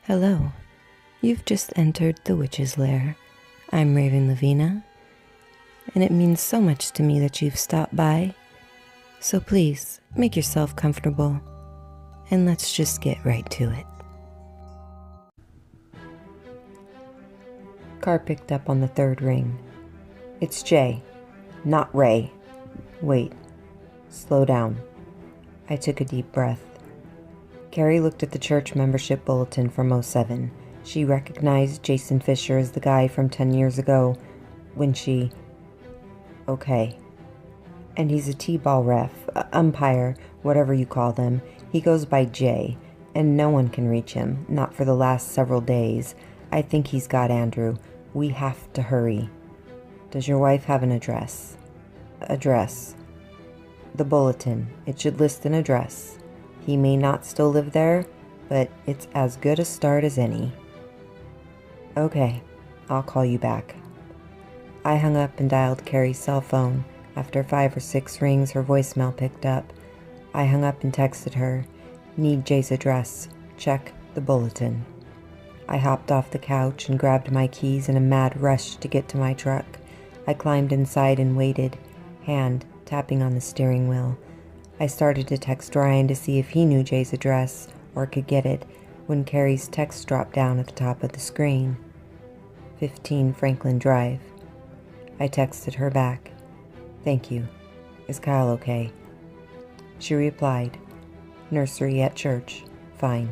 Hello, you've just entered the witch's lair. I'm Raven Lavina, and it means so much to me that you've stopped by. So please, make yourself comfortable, and let's just get right to it. Car picked up on the third ring. It's Jay, not Ray. Wait, slow down. I took a deep breath. Carrie looked at the church membership bulletin from '07. She recognized Jason Fisher as the guy from 10 years ago when she... Okay. And he's a T-ball ref, umpire, whatever you call them. He goes by Jay, and no one can reach him, not for the last several days. I think he's got Andrew. We have to hurry. Does your wife have an address? Address. The bulletin. It should list an address. He may not still live there, but it's as good a start as any. Okay, I'll call you back. I hung up and dialed Carrie's cell phone. After 5 or 6 rings, her voicemail picked up. I hung up and texted her, "Need Jay's address. Check the bulletin." I hopped off the couch and grabbed my keys in a mad rush to get to my truck. I climbed inside and waited, hand tapping on the steering wheel. I started to text Ryan to see if he knew Jay's address or could get it when Carrie's text dropped down at the top of the screen. 15 Franklin Drive. I texted her back. "Thank you. Is Kyle okay?" She replied, "Nursery at church. Fine."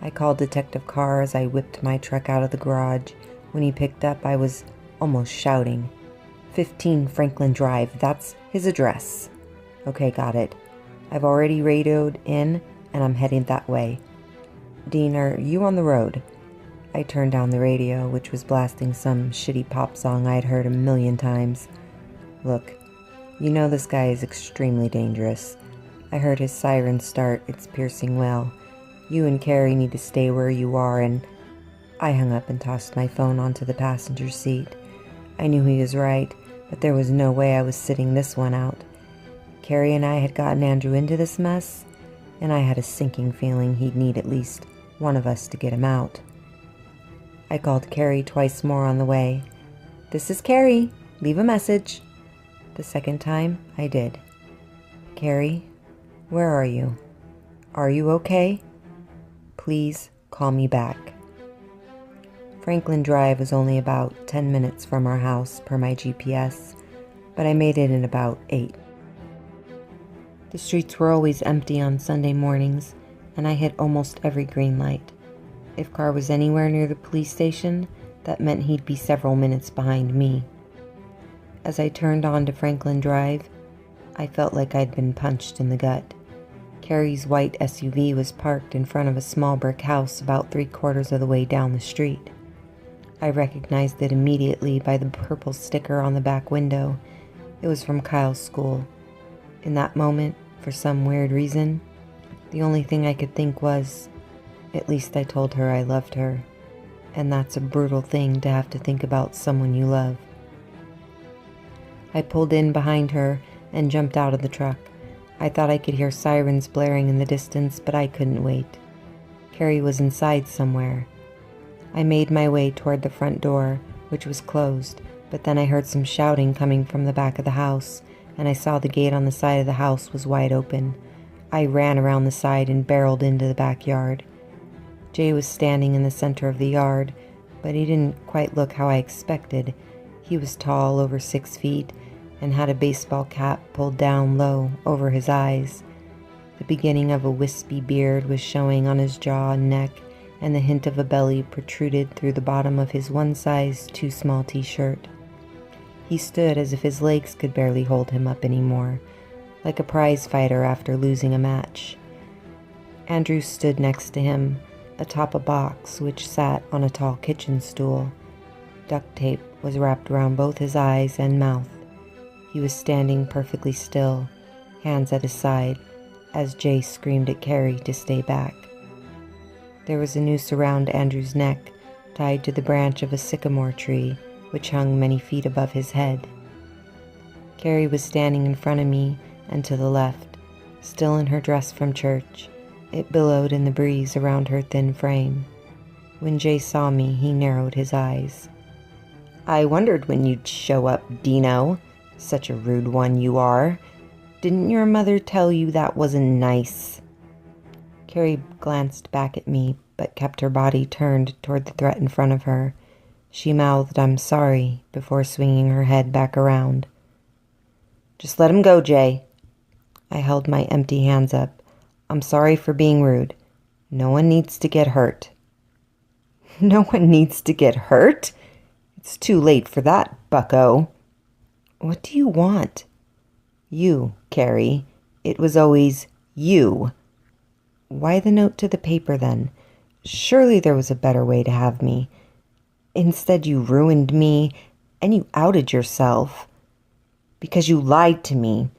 I called Detective Carr as I whipped my truck out of the garage. When he picked up, I was almost shouting. 15 Franklin Drive. That's his address. Okay, got it. I've already radioed in, and I'm heading that way. Dean, are you on the road? I turned down the radio, which was blasting some shitty pop song I'd heard a million times. Look, you know this guy is extremely dangerous. I heard his siren start its piercing wail. You and Carrie need to stay where you are, and... I hung up and tossed my phone onto the passenger seat. I knew he was right, but there was no way I was sitting this one out. Carrie and I had gotten Andrew into this mess, and I had a sinking feeling he'd need at least one of us to get him out. I called Carrie twice more on the way. "This is Carrie. Leave a message." The second time, I did. "Carrie, where are you? Are you okay? Please call me back." Franklin Drive was only about 10 minutes from our house per my GPS, but I made it in about 8. The streets were always empty on Sunday mornings, and I hit almost every green light. If Carr was anywhere near the police station, that meant he'd be several minutes behind me. As I turned onto Franklin Drive, I felt like I'd been punched in the gut. Carrie's white SUV was parked in front of a small brick house about 3/4 of the way down the street. I recognized it immediately by the purple sticker on the back window. It was from Kyle's school. In that moment, for some weird reason, the only thing I could think was, at least I told her I loved her, and that's a brutal thing to have to think about someone you love. I pulled in behind her and jumped out of the truck. I thought I could hear sirens blaring in the distance, but I couldn't wait. Carrie was inside somewhere. I made my way toward the front door, which was closed, but then I heard some shouting coming from the back of the house, and I saw the gate on the side of the house was wide open. I ran around the side and barreled into the backyard. Jay was standing in the center of the yard, but he didn't quite look how I expected. He was tall, over 6 feet, and had a baseball cap pulled down low over his eyes. The beginning of a wispy beard was showing on his jaw and neck, and the hint of a belly protruded through the bottom of his one-size-too-small t-shirt. He stood as if his legs could barely hold him up anymore, like a prize fighter after losing a match. Andrew stood next to him, atop a box which sat on a tall kitchen stool. Duct tape was wrapped around both his eyes and mouth. He was standing perfectly still, hands at his side, as Jay screamed at Carrie to stay back. There was a noose around Andrew's neck, tied to the branch of a sycamore tree, which hung many feet above his head. Carrie was standing in front of me and to the left, still in her dress from church, It billowed in the breeze around her thin frame. When Jay saw me, he narrowed his eyes. I wondered when you'd show up, Dino. Such a rude one you are. Didn't your mother tell you that wasn't nice? Carrie glanced back at me, but kept her body turned toward the threat in front of her. She mouthed, "I'm sorry," before swinging her head back around. Just let him go, Jay. I held my empty hands up. I'm sorry for being rude. No one needs to get hurt. No one needs to get hurt? It's too late for that, bucko. What do you want? You, Carrie. It was always you. Why the note to the paper then? Surely there was a better way to have me. Instead, you ruined me, and you outed yourself. Because you lied to me,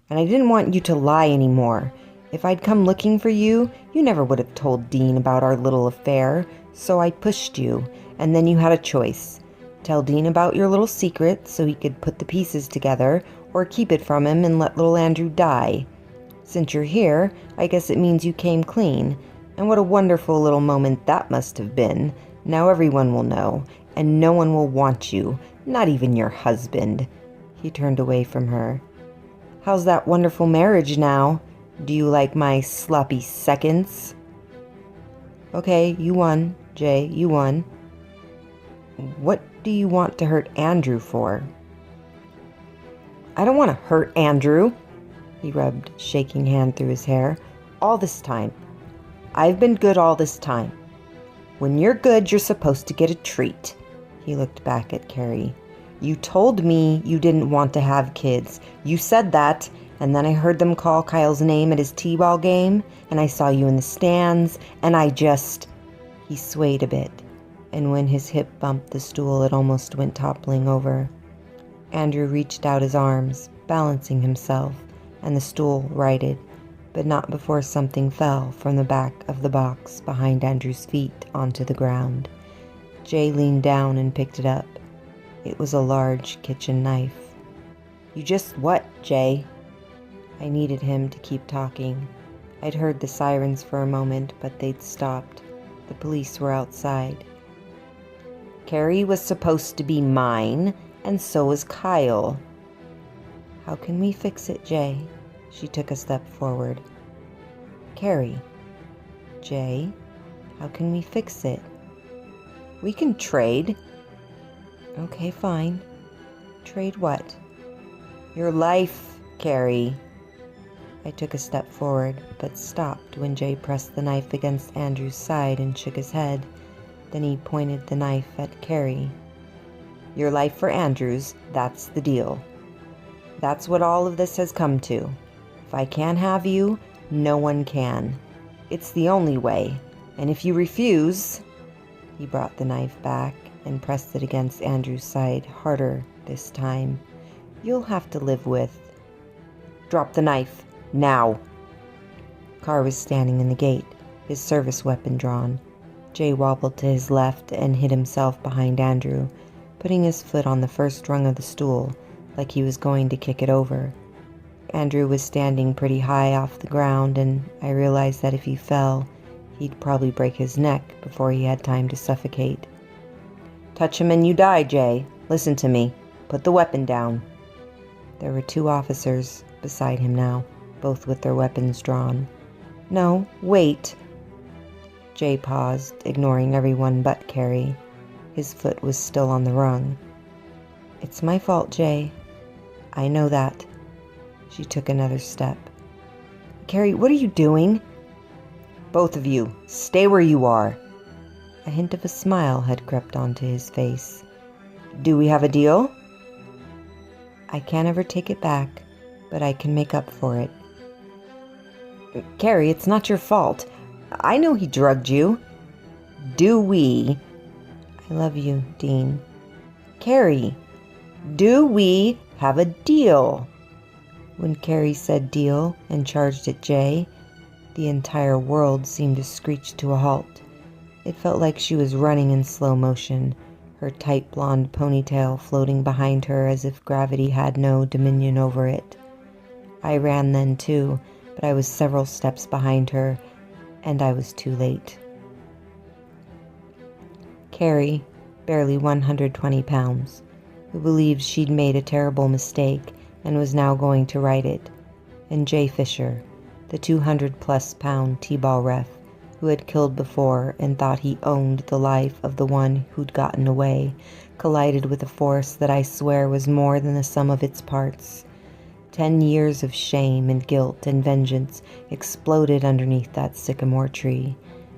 and I didn't want you to lie anymore. If I'd come looking for you, you never would have told Dean about our little affair, so I pushed you, and then you had a choice. Tell Dean about your little secret so he could put the pieces together, or keep it from him and let little Andrew die. Since you're here, I guess it means you came clean, and what a wonderful little moment that must have been. Now everyone will know, and no one will want you, not even your husband. He turned away from her. How's that wonderful marriage now? Do you like my sloppy seconds? Okay, you won, Jay, you won. What do you want to hurt Andrew for? I don't want to hurt Andrew. He rubbed a shaking hand through his hair. All this time. I've been good all this time. When you're good, you're supposed to get a treat. He looked back at Carrie. You told me you didn't want to have kids. You said that, and then I heard them call Kyle's name at his t-ball game, and I saw you in the stands, and I just... He swayed a bit, and when his hip bumped the stool, it almost went toppling over. Andrew reached out his arms, balancing himself, and the stool righted, but not before something fell from the back of the box behind Andrew's feet onto the ground. Jay leaned down and picked it up. It was a large kitchen knife. You just what, Jay? I needed him to keep talking. I'd heard the sirens for a moment, but they'd stopped. The police were outside. Carrie was supposed to be mine, and so was Kyle. How can we fix it, Jay? She took a step forward. Carrie. Jay, how can we fix it? We can trade. Okay, fine. Trade what? Your life, Carrie. I took a step forward, but stopped when Jay pressed the knife against Andrew's side and shook his head. Then he pointed the knife at Carrie. Your life for Andrew's, that's the deal. That's what all of this has come to. If I can't have you, no one can. It's the only way, and if you refuse... He brought the knife back and pressed it against Andrew's side, harder this time. You'll have to live with... Drop the knife, now. Carr was standing in the gate, his service weapon drawn. Jay wobbled to his left and hid himself behind Andrew, putting his foot on the first rung of the stool, like he was going to kick it over. Andrew was standing pretty high off the ground, and I realized that if he fell, he'd probably break his neck before he had time to suffocate. Touch him and you die, Jay. Listen to me. Put the weapon down. There were 2 officers beside him now, both with their weapons drawn. No, wait. Jay paused, ignoring everyone but Carrie. His foot was still on the rung. It's my fault, Jay. I know that. She took another step. Carrie, what are you doing? Both of you, stay where you are. A hint of a smile had crept onto his face. Do we have a deal? I can't ever take it back, but I can make up for it. Carrie, it's not your fault. I know he drugged you. Do we? I love you, Dean. Carrie, do we have a deal? When Carrie said deal and charged at Jay, the entire world seemed to screech to a halt. It felt like she was running in slow motion, her tight blonde ponytail floating behind her as if gravity had no dominion over it. I ran then too, but I was several steps behind her, and I was too late. Carrie, barely 120 pounds, who believed she'd made a terrible mistake and was now going to right it, and Jay Fisher, the 200-plus-pound T-ball ref who had killed before and thought he owned the life of the one who'd gotten away, collided with a force that I swear was more than the sum of its parts. 10 years of shame and guilt and vengeance exploded underneath that sycamore tree,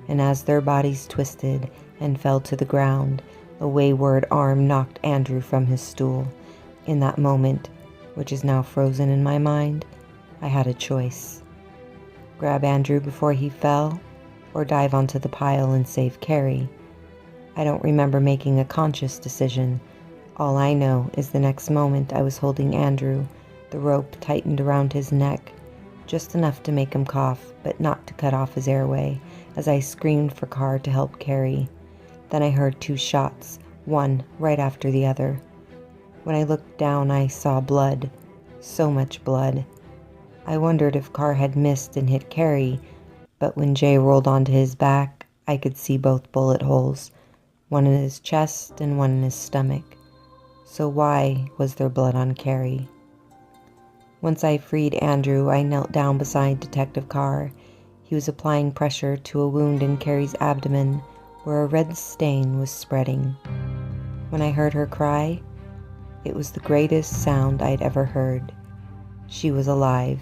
and as their bodies twisted and fell to the ground, a wayward arm knocked Andrew from his stool. In that moment, which is now frozen in my mind, I had a choice. Grab Andrew before he fell, or dive onto the pile and save Carrie. I don't remember making a conscious decision. All I know is the next moment I was holding Andrew, the rope tightened around his neck, just enough to make him cough, but not to cut off his airway, as I screamed for Carr to help Carrie. Then I heard 2 shots, one right after the other. When I looked down, I saw blood. So much blood. I wondered if Carr had missed and hit Carrie, but when Jay rolled onto his back, I could see both bullet holes, one in his chest and one in his stomach. So why was there blood on Carrie? Once I freed Andrew, I knelt down beside Detective Carr. He was applying pressure to a wound in Carrie's abdomen where a red stain was spreading. When I heard her cry, it was the greatest sound I'd ever heard. She was alive.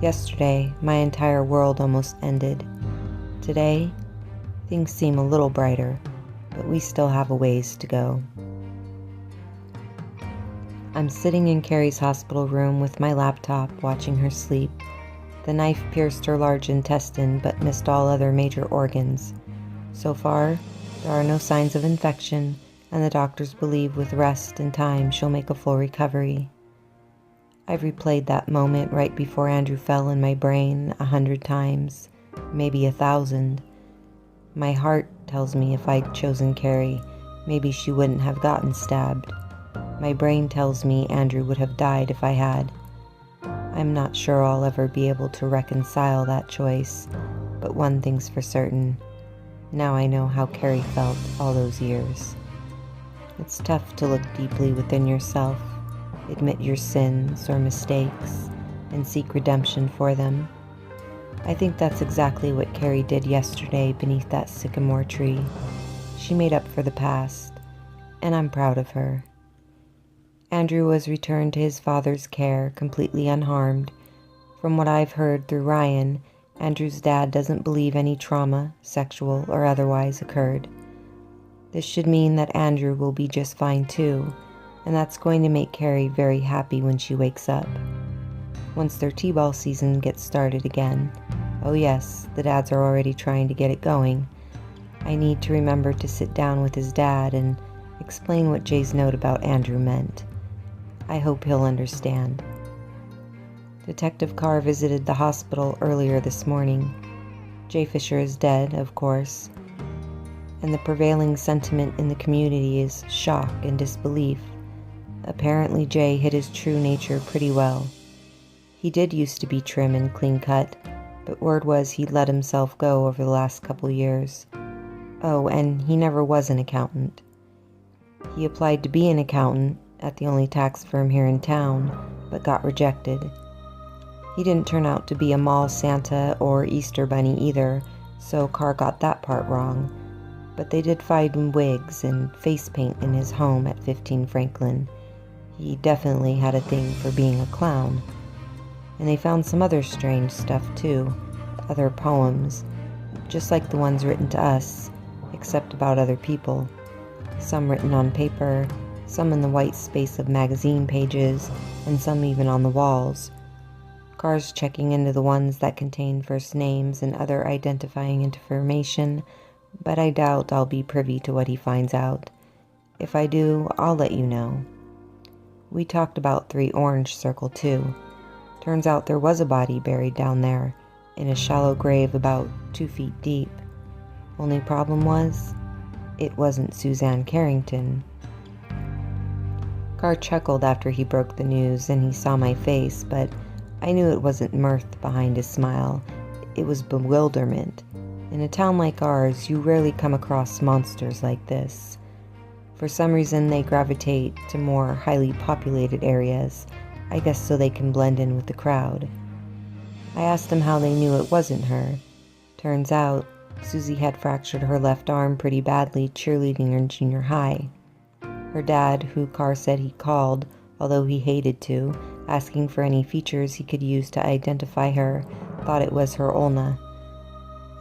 Yesterday, my entire world almost ended. Today, things seem a little brighter, but we still have a ways to go. I'm sitting in Carrie's hospital room with my laptop, watching her sleep. The knife pierced her large intestine, but missed all other major organs. So far, there are no signs of infection, and the doctors believe with rest and time she'll make a full recovery. I've replayed that moment right before Andrew fell in my brain 100 times, maybe 1,000. My heart tells me if I'd chosen Carrie, maybe she wouldn't have gotten stabbed. My brain tells me Andrew would have died if I had. I'm not sure I'll ever be able to reconcile that choice, but one thing's for certain. Now I know how Carrie felt all those years. It's tough to look deeply within yourself, admit your sins or mistakes, and seek redemption for them. I think that's exactly what Carrie did yesterday beneath that sycamore tree. She made up for the past, and I'm proud of her. Andrew was returned to his father's care, completely unharmed. From what I've heard through Ryan, Andrew's dad doesn't believe any trauma, sexual or otherwise, occurred. This should mean that Andrew will be just fine too, and that's going to make Carrie very happy when she wakes up. Once their T-ball season gets started again, oh yes, the dads are already trying to get it going, I need to remember to sit down with his dad and explain what Jay's note about Andrew meant. I hope he'll understand. Detective Carr visited the hospital earlier this morning. Jay Fisher is dead, of course, and the prevailing sentiment in the community is shock and disbelief. Apparently Jay hid his true nature pretty well. He did used to be trim and clean-cut, but word was he'd let himself go over the last couple years. Oh, and he never was an accountant. He applied to be an accountant at the only tax firm here in town, but got rejected. He didn't turn out to be a mall Santa or Easter Bunny either, so Carr got that part wrong. But they did find wigs and face paint in his home at 15 Franklin. He definitely had a thing for being a clown. And they found some other strange stuff too, other poems, just like the ones written to us, except about other people. Some written on paper, some in the white space of magazine pages, and some even on the walls. Carr's checking into the ones that contain first names and other identifying information, but I doubt I'll be privy to what he finds out. If I do, I'll let you know. We talked about 3 Orange Circle too. Turns out there was a body buried down there, in a shallow grave about 2 feet deep. Only problem was, it wasn't Suzanne Carrington. Carr chuckled after he broke the news and he saw my face, but I knew it wasn't mirth behind his smile. it was bewilderment. In a town like ours, you rarely come across monsters like this. For some reason, they gravitate to more highly populated areas, I guess so they can blend in with the crowd. I asked them how they knew it wasn't her. Turns out, Susie had fractured her left arm pretty badly cheerleading in junior high. Her dad, who Carr said he called, although he hated to, asking for any features he could use to identify her, thought it was her ulna.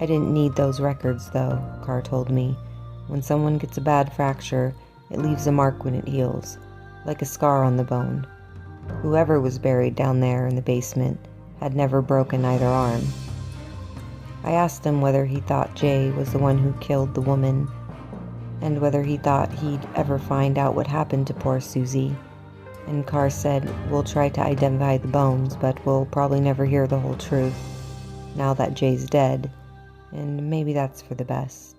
I didn't need those records, though, Carr told me. When someone gets a bad fracture, it leaves a mark when it heals, like a scar on the bone. Whoever was buried down there in the basement had never broken either arm. I asked him whether he thought Jay was the one who killed the woman, and whether he thought he'd ever find out what happened to poor Susie. And Carr said, we'll try to identify the bones, but we'll probably never hear the whole truth, now that Jay's dead, and maybe that's for the best.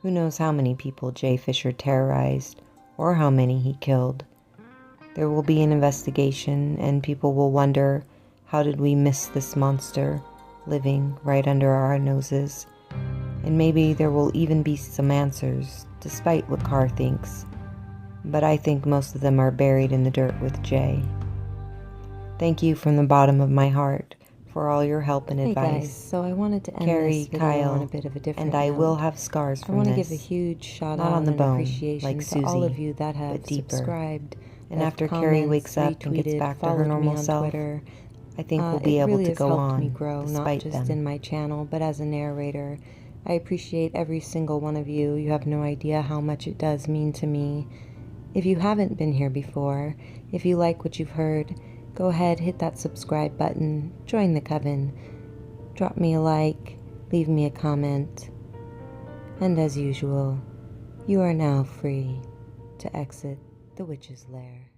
Who knows how many people Jay Fisher terrorized, or how many he killed. There will be an investigation, and people will wonder, how did we miss this monster living right under our noses? And maybe there will even be some answers, despite what Carr thinks. But I think most of them are buried in the dirt with Jay. Thank you from the bottom of my heart for all your help and advice. Hey guys, so I wanted to end Carrie, this video Kyle, on a bit of a different and I note. will have scars from I want to this. give a huge shout Not out on the and bone, appreciation like to Susie, all of you that have but deeper. subscribed. And have after Carrie comments, wakes up and gets retweeted, back to her followed normal me on self, Twitter. I think we'll be able really to has go helped on me grow, not despite just them. in my channel, but as a narrator. I appreciate every single one of you. You have no idea how much it does mean to me. If you haven't been here before, if you like what you've heard, go ahead, hit that subscribe button, join the coven, drop me a like, leave me a comment, and as usual, you are now free to exit the witch's lair.